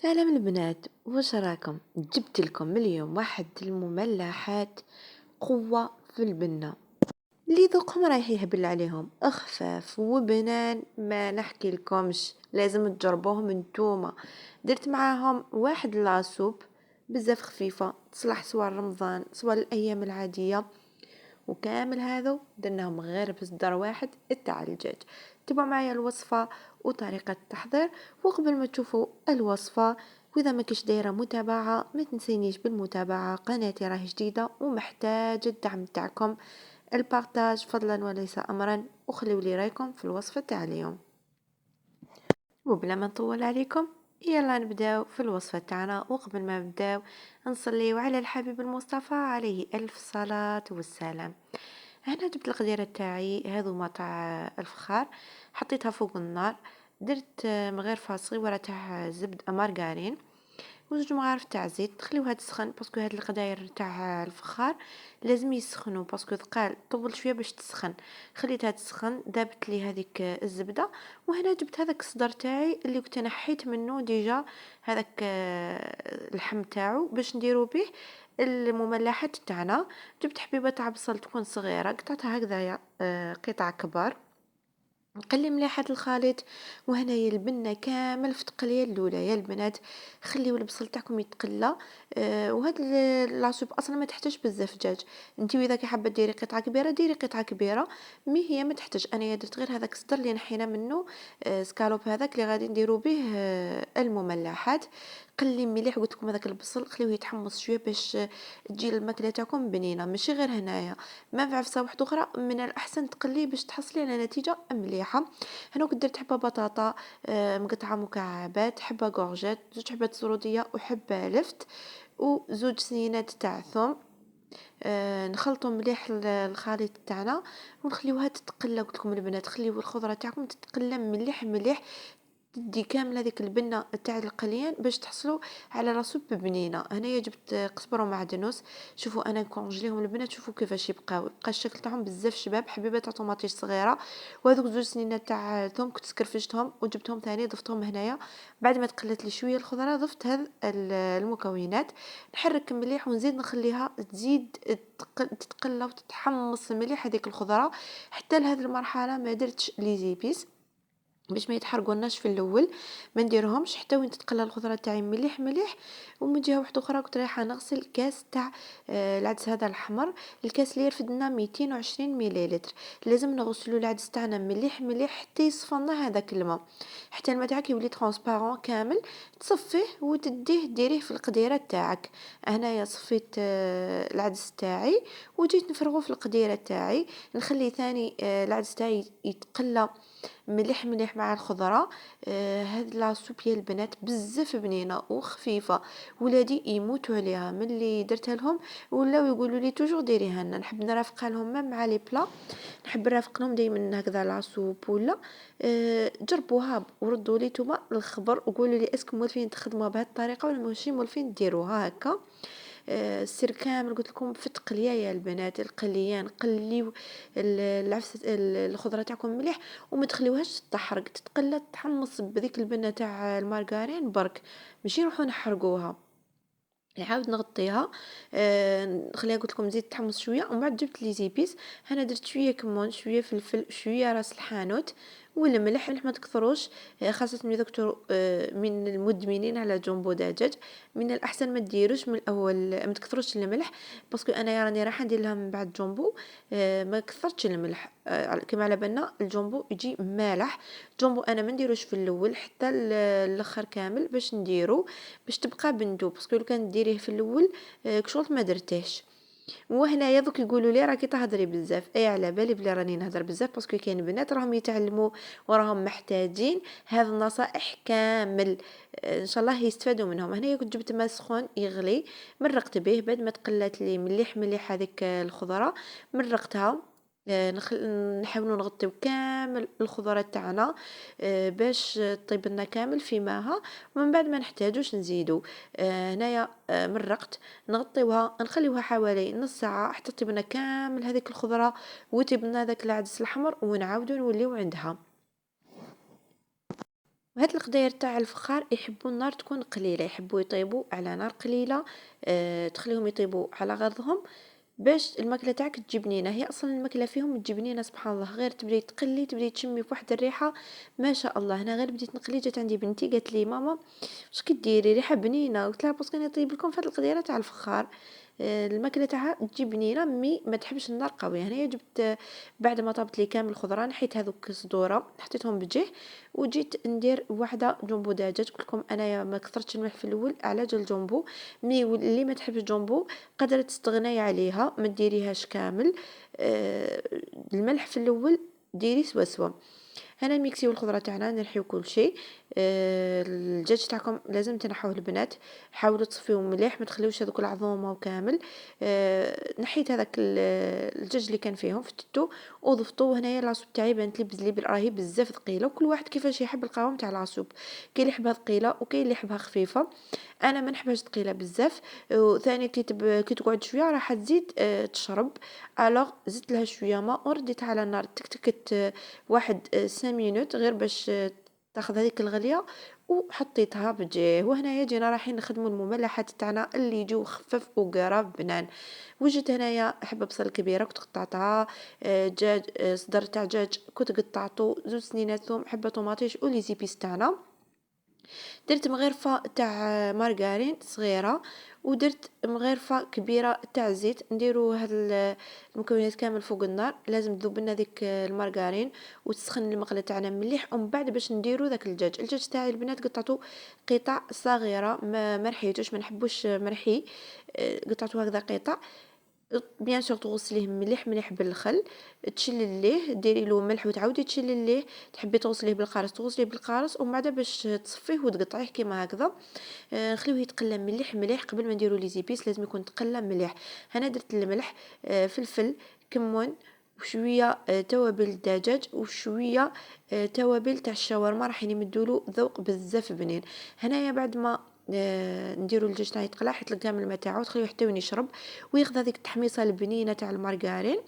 سلام البنات، واش راكم؟ جبت لكم اليوم واحد المملحات قوة في البنة اللي ذوقهم رايح يهبل عليهم، خفاف وبنان ما نحكي لكمش، لازم تجربوهم نتوما. درت معاهم واحد لاصوب بزاف خفيفة، تصلح سواء رمضان سواء الايام العادية، وكامل هذا درناهم غير بصدر واحد تاع الدجاج. تبعوا معايا الوصفة وطريقة التحضير، وقبل ما تشوفوا الوصفة واذا ما كش دايره متابعه ما تنسينيش بالمتابعه، قناتي راهي جديده ومحتاجه الدعم تاعكم، البارتاج فضلا وليس امرا، وخليوا لي رايكم في الوصفه تاع اليوم. وبلا ما نطول عليكم يلا نبداو في الوصفه تاعنا. وقبل ما نبداو نصليو على الحبيب المصطفى عليه الف صلاه والسلام. هنا جبت القديره تاعي هذوما تاع الفخار، حطيتها فوق النار، درت مغرفه صغيره تاع زبد مارغرين وزوج مغارف تاع زيت، تخليوها تسخن باسكو هاد القداير تاع الفخار لازم يسخنوا باسكو ثقال، طول شويه باش تسخن. خليتها تسخن، دابت لي هذيك الزبده، وهنا جبت هذاك الصدر تاعي اللي كنت نحيت منه ديجا هذاك اللحم تاعو باش نديرو به المملحات تاعنا. جبت حبيبه تاع بصل تكون صغيره، قطعتها هكذايا قطع كبار، نقلي مليح هاد الخليط. وهنايا البنه كامل في تقليه الاولى يا البنات، خليو البصل تاعكم يتقلى. وهاد لاصوب اصلا ما تحتاج بزاف دجاج، انت اذا كي حابه ديري قطعه كبيره ديري قطعه كبيره، مي هي ما تحتاج. انا درت غير هذاك الصدر اللي نحينا منه سكالوب هذاك اللي غادي نديرو به المملحات. قلي مليح، قلت لكم هذاك البصل خليوه يتحمص شويه باش تجي الماكله تاعكم بنينه، ماشي غير هنايا، ما في عفسه واحده اخرى من الاحسن تقليه باش تحصلي على نتيجه مليحه. هنا كنت درت حبه بطاطا مقطعه مكعبات، حبه كورجيت، زوج حبات زروديه وحبه لفت، وزوج سنينات تاع ثوم. نخلطوا مليح الخليط تاعنا ونخليوها تتقلى. قلت لكم البنات خليو الخضره تاعكم تتقلى مليح مليح، تدي كامل هذيك البنه تاع القليان باش تحصلوا على راسو بنينه. هنايا جبت قزبر ومعدنوس، شوفوا انا كونجليهم البنات، شوفوا كيفاش يبقى الشكل تاعهم بزاف شباب. حبيبه تاع طوماطيش صغيره، وهذوك زوج سنينات تاع ثوم كنت سكرفجتهم وجبتهم ثاني ضفتهم هنايا. بعد ما تقلت لي شويه الخضره ضفت هذ المكونات، نحرك مليح ونزيد نخليها تزيد تتقلى وتتحمص مليح هذيك الخضره. حتى لهذه المرحله ما درتش لي زيبيس باش ما يتحرقوناش في الاول، ما نديرهمش حتى وين تتقلى الخضره تاعي مليح مليح. ومن جهه واحده اخرى كنت رايحه نغسل كاس تاع العدس هذا الحمر، الكاس اللي يرفدنا 220 مليلتر. لازم نغسلوا العدس تاعنا مليح مليح حتى يصفى لنا هذاك الماء، حتى الماء تاعك يولي ترونسبارون كامل، تصفيه وتديه ديريه في القديره تاعك. هنايا صفيت العدس تاعي وجيت نفرغه في القديره تاعي، نخلي ثاني العدس تاعي يتقلى مليح مليح مع الخضره. هاد لاصوب يا البنات بزاف بنينه وخفيفه، ولادي يموتوا عليها ملي درتها لهم، ولاو يقولوا لي توجور ديريها لنا. نحب نرافقها لهم مام مع لي بلا، نحب نرافق لهم دائما هكذا لاصوب ولا جربوها وردوا لي نتوما الخبر وقولوا لي اسكم مولفين تخدموها بهذه الطريقه ولا ماشي مولفين ديروها هكا. السر كامل قلت لكم في التقليه يا البنات، القليان قليو العفسه الخضره تاعكم مليح وما تخليوهاش تحرق، تتقلى تحمص بذيك البنه تاع المارغرين برك، ماشي نروحو نحرقوها. نعاود نغطيها نخليها قلت لكم زيد تحمص شويه. ومن بعد جبت لي زيبيس، هنا درت شويه كمون شويه فلفل شويه راس الحانوت والملح، ما تكثروش خاصه اذا كنتوا من المدمنين على جombo دجاج، من الاحسن ما ديروش من الاول، ما تكثروش الملح باسكو انا راني راح ندير لها من بعد جombo. ما كثرتش الملح كما على بالنا الجombo يجي مالح. جombo انا ما نديروش في الاول حتى الاخر كامل باش نديرو باش تبقى بندو، باسكو لو كان ديريه في الاول كشغل ما درتيهش. وهنايا دوك يقولوا لي راكي تهضري بزاف، اي على بالي بلي راني نهضر بزاف باسكو كاين بنات راهم يتعلموا وراهم محتاجين هذه النصائح كامل. ان شاء الله يستفادوا منهم. هنايا كنت جبت ماء سخون يغلي، مرقت به بعد ما تقلات لي مليح مليح هذيك الخضره، مرقتها. نحاولوا نغطيو كامل الخضرات تاعنا باش طيب لنا كامل في ماها، ومن بعد ما نحتاجوش نزيدو. هنايا مرقت، نغطيوها نخليوها حوالي نص ساعه حتى طيب لنا كامل هذيك الخضره وطيب لنا داك العدس الاحمر، ونعاودو نوليو عندها. وهاد القداير تاع الفخار يحبوا النار تكون قليله، يحبوا يطيبوا على نار قليله، تخليهم يطيبوا على غرضهم باش الماكله تاعك تجي بنينه. هي اصلا الماكله فيهم تجي بنينه سبحان الله، غير تبداي تقلي تبداي تشمي بواحد الريحه ما شاء الله. هنا غير بديت نقلي جات عندي بنتي قالت لي ماما واش كديري ريحه بنينه، قلت لها باسكو انا طيب لكم في هاد القديره تاع الفخار، الماكله تاعها تجي بنينه مي ما تحبش النار قويه. هنايا جبت بعد ما طابت لي كامل الخضره نحيت هذوك الصدوره حطيتهم بجيه، وجيت ندير واحده جombo دجاج. قلت لكم انايا ما كثرتش الملح في الاول على جال جombo، مي اللي ما تحبش جombo قادره تستغناي عليها ما ديريهاش كامل. الملح في الاول ديري سوا سوا. هنا ميكسيو الخضره تاعنا نرحيو كل شيء. الدجاج تاعكم لازم تنحوه البنات، حاولوا تصفيوه مليح ما تخليوش هذوك العظومه وكامل. نحيت هذاك الدجاج اللي كان فيهم فتتو وضفتو. هنايا لاصوب تاعي بانت لي بزلي راهي بزاف ثقيله، وكل واحد كيفاش يحب القوام تاع لاصوب، كاين اللي يحبها ثقيله وكاين اللي يحبها خفيفه. انا ما نحبهاش ثقيله بزاف. وثاني كي تقعد شويه راح تزيد تشرب. الوغ زدت لها شويه ماء ورديتها على النار تكتكت واحد 5 مينوت غير باش تاخذ هذيك الغليه، وحطيتها بجيه. وهنايا جينا رايحين نخدموا المملحات تاعنا اللي يجيو خفاف وقراب بنان. وجدت هنايا حبه بصل كبيره كنت قطعتها، دجاج صدر تاع دجاج كنت قطعته، زوج سنينات ثوم، حبه طوماطيش ولي زيبيس تاعنا. درت مغرفه تاع مارغرين صغيره، ودرت مغرفه كبيره تاع زيت. نديرو هاد المكونات كامل فوق النار، لازم تذوب لنا ديك المارغرين وتسخن المقله تاعنا مليح. ومن بعد باش نديرو داك الدجاج تاعي البنات قطعته قطع صغيره، ما رحيتوش، ما نحبوش مرحي. قطعته هكذا قطع. بيان سور تغسليه مليح مليح بالخل، تشلليه ديري له ملح وتعاودي تشلليه. تحبي تغسليه بالقارص تغسليه بالقارص، ومن بعد باش تصفيه وتقطعيه كيما هكذا. نخليوه يتقلى مليح مليح قبل ما نديرو لي زيبيس، لازم يكون تقلى مليح. هنا درت الملح، فلفل، كمون، وشويه توابل الدجاج، وشويه توابل تاع الشاورما راح يمدولو ذوق بزاف بنين. هنايا بعد ما نديرو الدجاج تاعي يتقلى حيت الكامل الماء تاعو تخليوه حتى وين يشرب وياخذ هذيك التحميصه البنينه تاع المارغرين.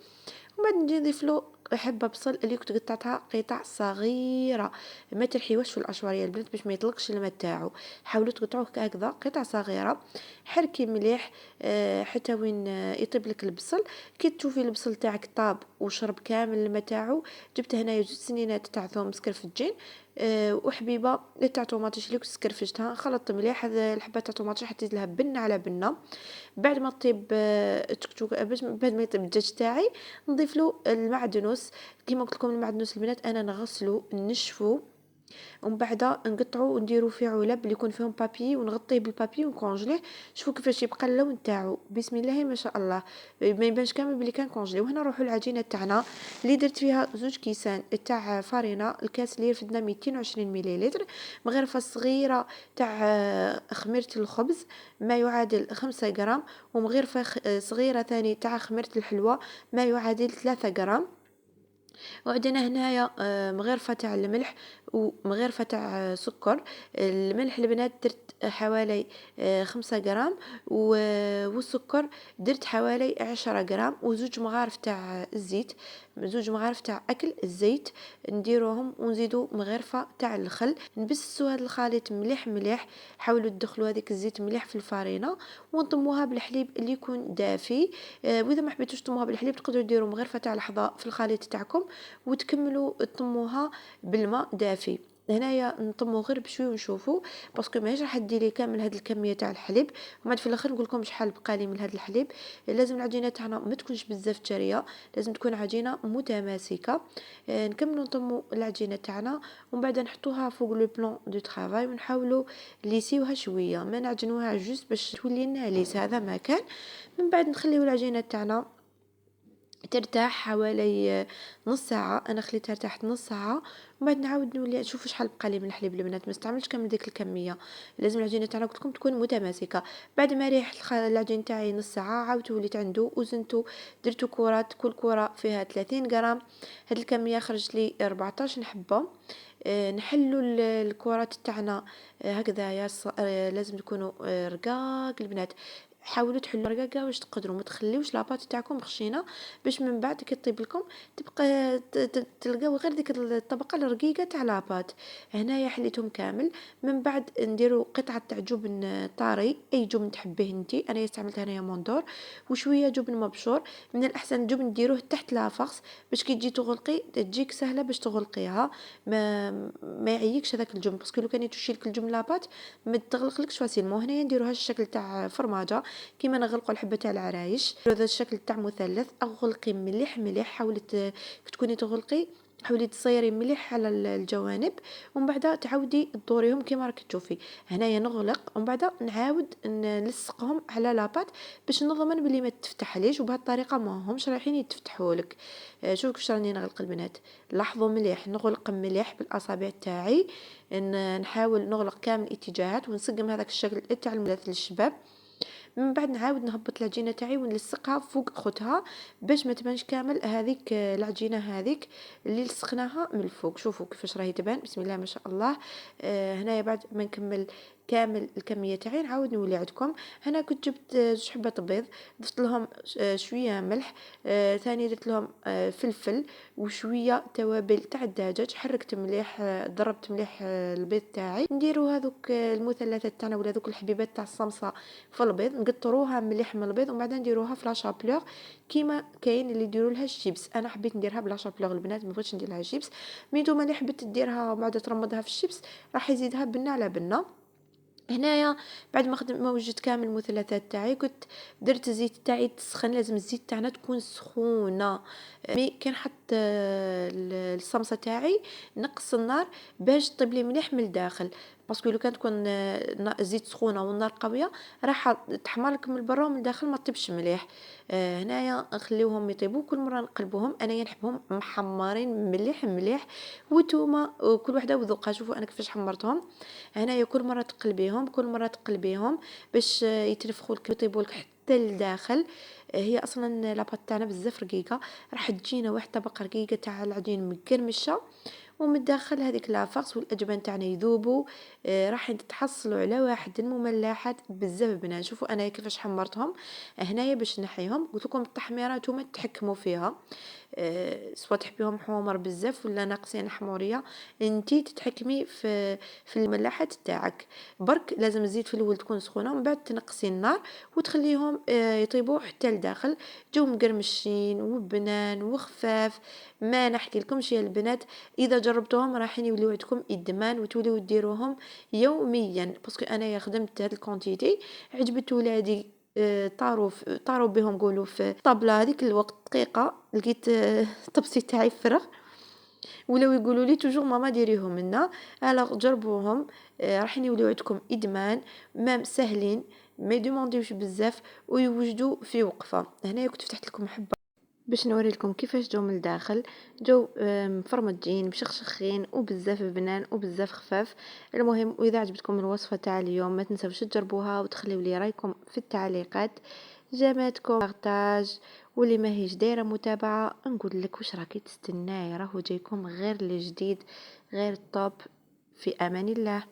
ومن بعد نجي نضيف له حبه بصل اللي كنت قطعتها قطع صغيره. ما ترحيوش في الاشوار البنات باش ما يطلقش الماء تاعو، حاولوا تقطعوه هكذا قطع صغيره. حركي مليح حتى وين يطيب لك البصل. كي تشوفي البصل تاعك طاب وشرب كامل الماء تاعو، جبت هنايا 2 سنينات تاع ثوم مسكرفجين، وحبيبه تاع طوماطيش اللي كنت سكرفجتها. خلطت مليح هذا الحبه تاع طوماطيش حطيت لها بنه على بنه. بعد ما طيب تكتوك باش بعد ما يطيب الدجاج تاعي نضيف له المعدنوس. كيما قلت لكم المعدنوس البنات انا نغسلو نشفو، ومن بعد نقطعو ونديرو فيه علب اللي يكون فيهم بابي ونغطيه بالبابي ونكونجليه. شوفوا كيفاش يبقى اللون تاعو بسم الله ما شاء الله، ما يبانش كامل بلي كان كونجلي. وهنا نروحوا العجينه تاعنا اللي درت فيها زوج كيسان تاع فارينه. الكاس اللي يرفدنا 220 مليلتر. مغرفه صغيره تاع خميره الخبز ما يعادل 5 غرام، ومغرفه صغيره ثاني تاع خميره الحلوى ما يعادل 3 غرام. وعندنا هنايا مغرفه تاع الملح ومغرفه تاع سكر. الملح البنات درت حوالي 5 غرام، والسكر درت حوالي 10 غرام، وزوج مغارف تاع الزيت، زوج مغارف تاع اكل الزيت نديروهم، ونزيدو مغرفه تاع الخل. نبسسو هذا الخليط مليح مليح. حاولوا تدخلوا هذيك الزيت مليح في الفارينه ونطموها بالحليب اللي يكون دافي. واذا ما حبيتوش تطموها بالحليب تقدروا ديروا مغرفه تاع الحظاء في الخليط تاعكم وتكملوا تطموها بالماء دافي. هنايا نطمو غير بشوي ونشوفوا، باسكو ماهيش راح ديري كامل هاد الكميه تاع الحليب. ومن في الاخر نقول لكم شحال بقى لي من هاد الحليب. لازم العجينه تاعنا ما تكونش بزاف طريه، لازم تكون عجينه متماسكه. نكملوا نطمو العجينه تاعنا ومن بعد نحطوها فوق لو بلان دو طرافاي ونحاولوا ليسيوها شويه، ما نعجنوها جوست باش تولي لنا ليس، هذا ما كان. من بعد نخليو العجينه تاعنا ترتاح حوالي نص ساعة. انا خليتها ارتاحت نص ساعة، وبعد نعاود نولي نشوف شحال بقى لي من الحليب البنات. ما استعملش كامل ديك الكمية، لازم العجينة تاعنا قلت لكم تكون متماسكة. بعد ما ريح العجين تاعي نص ساعة عاودت وليت عنده وزنته. درتو كرات، كل كرة فيها 30 غرام. هاد الكمية خرجت لي 14 حبة. نحلوا الكرات تاعنا هكذا لازم تكونوا رقاق البنات. حاولوا تحلوا رقاقه واش تقدروا، ما تخليوش لاباط تاعكم خشينه باش من بعد كي طيب لكم تبقى تلقاو غير ديك الطبقه الرقيقه تاع لاباط. هنايا حليتهم كامل، من بعد نديروا قطعه تاع جبن طاري، اي جبن تحبيه انتي، انا استعملت هنايا موندور، وشويه جبن مبشور. من الاحسن الجبن ديروه تحت لافاس باش كي تجي تغلقي تجيك سهله باش تغلقيها، ما يعيكش هذاك الجبن، باسكو لو كان يتوشي لك الجبن لاباط ما تغلقلكش فاسيلمون. هنايا نديروها الشكل تاع فرماجه كيما نغلقوا الحبه تاع العرايش، هذا الشكل تاع مثلث. اغلقي مليح مليح، حاولي تكوني تغلقي، حاولي تصيري مليح على الجوانب، ومن بعد تعاودي تدوريهم كيما راك تشوفي. هنايا نغلق ومن بعد نعاود نلصقهم على لاباط باش نضمن بلي ما تفتحليش، وبهذه الطريقه ما همش رايحين يتفتحوا لك. شوفوا كيفاش راني نغلق البنات، لاحظوا مليح نغلق مليح بالاصابع تاعي، نحاول نغلق كامل الاتجاهات ونسقم هذاك الشكل تاع المثلث للشباب. من بعد نعاود نهبط العجينه تاعي ونلصقها فوق خوتها باش ما تبانش كامل هذيك العجينه هذيك اللي لصقناها من الفوق. شوفوا كيفاش راهي تبان، بسم الله ما شاء الله. هنايا بعد ما نكمل كامل الكميه تاعي نعاود نولي عندكم. هنا كنت جبت زوج حبات بيض، ضفت لهم شويه ملح، ثاني درت لهم فلفل وشويه توابل تاع الدجاج، حركت مليح، ضربت مليح البيض تاعي. نديروا هذوك المثلثات تاعنا ولا هذوك الحبيبات تاع الصمصه في البيض، نقطروها مليح من البيض، ومن بعد نديروها في لاشابلور كيما كاين اللي يديروا لها الشيبس. انا حبيت نديرها بلا شابلور البنات، ما بغيتش ندير لها شيبس. ميتو ملي حبيت ديرها وبعد ترمضها في الشيبس راح يزيدها بنه على بنه. هنايا بعد ما وجدت كامل المثلثات تاعي كنت درت الزيت تاعي تسخن، لازم الزيت تاعنا تكون سخونه. مي كان حط الصمصه تاعي نقص النار باش طيب لي مليح من الداخل، باسكو لو كان تكون الزيت سخونه والنار قويه راح تحمر لك من برا ومن الداخل ما طيبش مليح. هنايا نخليوهم يطيبوا، كل مره نقلبوهم، انا نحبهم محمرين مليح مليح، وتوما كل وحده وذوقها. شوفوا انا كيفاش حمرتهم. هنايا كل مره تقلبيهم كل مره تقلبيهم باش يتنفخوا لك يطيبوا لك حتى لداخل. هي اصلا لاباط تاعنا بزاف رقيقه، راح تجينا واحد طبقه رقيقه تاع العجين مقرمشه، ومن الداخل هذيك لافاس والاجبان تاعنا يذوبوا. راح تحصلوا على واحد المملحات بزاف بنات. شوفوا انا كيفاش حمرتهم هنايا باش نحيهم، قلت لكم التحميره نتوما تحكموا فيها، سواء تحبيهم حمر بزاف ولا ناقصين حموريه، انتي تتحكمي في الملاحات تاعك. برك لازم الزيت في الاول تكون سخونه، ومن بعد تنقصي النار وتخليهم يطيبوا حتى لداخل، جو مقرمشين وبنان وخفاف. ما نحكي لكمش يا البنات، اذا جربتوهم راح يوليو عندكم ادمان وتوليو ديروهم يوميا، باسكو انا خدمت هاد الكونتيتي عجبت ولادي. طاروا بهم نقولوا في الطابله هذيك الوقت دقيقه لقيت الطبسي تاعي فرغ، ولاو يقولوا لي توجور ماما ديريهم لنا. الوغ جربوهم، راح يوليو عندكم ادمان، مام سهلين، ما يدومونديوش بزاف ويوجدوا في وقفه. هنايا كنت فتحت لكم حبه باش نوري لكم كيفاش جو من الداخل، جو مفرمجين مشخشخين وبزاف بنان وبزاف خفاف. المهم، واذا عجبتكم الوصفه تاع اليوم ما تنسوش تجربوها وتخليوا لي رايكم في التعليقات. جامعتكم بارطاج، واللي ما هيش دايره متابعه نقول لك واش راكي تستناي، راهو جايكم غير الجديد غير الطوب. في امان الله.